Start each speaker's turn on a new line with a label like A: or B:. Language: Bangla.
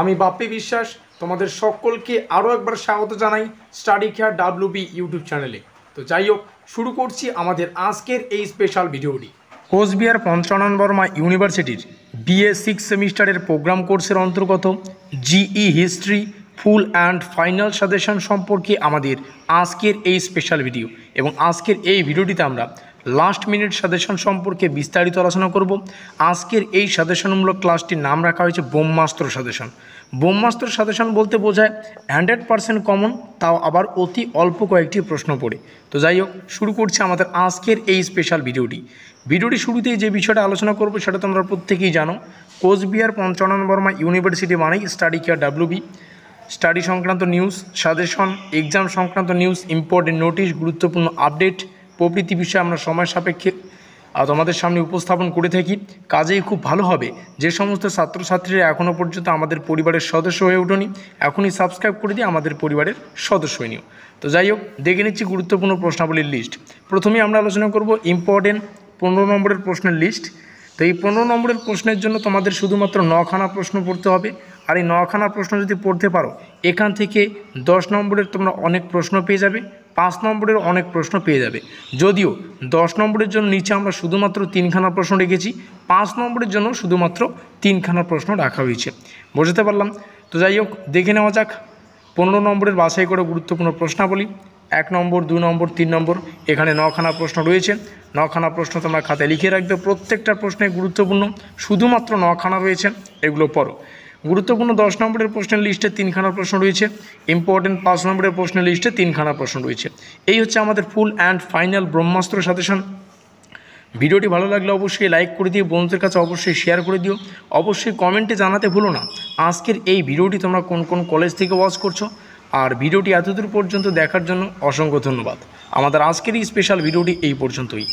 A: আমি বাপ্পি বিশ্বাস তোমাদের সকলকে আরও একবার স্বাগত জানাই স্টাডি কেয়ার ডাব্লিউবি ইউটিউব চ্যানেলে। তো যাই হোক, শুরু করছি আমাদের আজকের এই স্পেশাল ভিডিওটি। কোচবিহার পঞ্চানন বর্মা ইউনিভার্সিটির BA 6 সেমিস্টারের প্রোগ্রাম কোর্সের অন্তর্গত GE history full and final suggestion সম্পর্কে আমাদের আজকের এই স্পেশাল ভিডিও। এবং আজকের এই ভিডিওটিতে আমরা লাস্ট মিনিট সাজেশন সম্পর্কে বিস্তারিত আলোচনা করব। আজকের এই সাজেশনমূলক ক্লাসটির নাম রাখা হয়েছে ব্রহ্মাস্ত্র সাজেশন। ব্রহ্মাস্ত্র সাজেশন বলতে বোঝায় 100% কমন, তাও আবার অতি অল্প কয়েকটি প্রশ্ন পড়ে। তো যাই হোক, শুরু করছি আমাদের আজকের এই স্পেশাল ভিডিওটি শুরুতেই যে বিষয়টা আলোচনা করব সেটা তোমরা প্রত্যেকেই জানো। কোচবিহার পঞ্চানন বর্মা ইউনিভার্সিটি মানেই স্টাডি কেয়ার ডাব্লিউবি। স্টাডি সংক্রান্ত নিউজ, সাজেশন, এক্সাম সংক্রান্ত নিউজ, ইম্পর্টেন্ট নোটিশ, গুরুত্বপূর্ণ আপডেট প্রভৃতি বিষয়ে আমরা সময় সাপেক্ষে তোমাদের সামনে উপস্থাপন করে থাকি। কাজেই খুব ভালো হবে যে সমস্ত ছাত্রছাত্রীরা এখনও পর্যন্ত আমাদের পরিবারের সদস্য হয়ে ওঠেনি, এখনই সাবস্ক্রাইব করে দিয়ে আমাদের পরিবারের সদস্য হয়ে নিও। তো যাই হোক, দেখে নিচ্ছি গুরুত্বপূর্ণ প্রশ্নাবলীর লিস্ট। প্রথমেই আমরা আলোচনা করব ইম্পর্টেন্ট 15 নম্বরের প্রশ্নের লিস্ট। তো এই 15 নম্বরের প্রশ্নের জন্য তোমাদের শুধুমাত্র 9খানা প্রশ্ন পড়তে হবে। আর এই 9খানা প্রশ্ন যদি পড়তে পারো, এখান থেকে 10 নম্বরের তোমরা অনেক প্রশ্ন পেয়ে যাবে, 5 নম্বরের অনেক প্রশ্ন পেয়ে যাবে। যদিও 10 নম্বরের জন্য নিচে আমরা শুধুমাত্র 3খানা প্রশ্ন রেখেছি, 5 নম্বরের জন্য শুধুমাত্র 3খানা প্রশ্ন রাখা হয়েছে। বুঝতে পারলাম? তো যাই হোক, দেখে নেওয়া যাক 15 নম্বরের বাছাই করে গুরুত্বপূর্ণ প্রশ্নাবলী। 1 নম্বর, 2 নম্বর, 3 নম্বর, এখানে 9খানা প্রশ্ন রয়েছে। 9খানা প্রশ্ন তোমরা খাতায় লিখে রাখবে, প্রত্যেকটা প্রশ্নে গুরুত্বপূর্ণ, শুধুমাত্র 9খানা রয়েছে, এগুলো পড়ো। গুরুত্বপূর্ণ 10 নম্বরের প্রশ্নের লিস্টে 3খানা প্রশ্ন রয়েছে। ইম্পর্টেন্ট 5 নম্বরের প্রশ্নের লিস্টে 3খানা প্রশ্ন রয়েছে। এই হচ্ছে আমাদের full and final Brahmastra suggestion. ভিডিওটি ভালো লাগলে অবশ্যই লাইক করে দিও, বন্ধুদের কাছে অবশ্যই শেয়ার করে দিও। অবশ্যই কমেন্টে জানাতে ভুলো না আজকের এই ভিডিওটি তোমরা কোন কোন কলেজ থেকে ওয়াচ করছো। আর ভিডিওটি এতদূর পর্যন্ত দেখার জন্য অসংখ্য ধন্যবাদ। আমাদের আজকের এই স্পেশাল ভিডিওটি এই পর্যন্তই।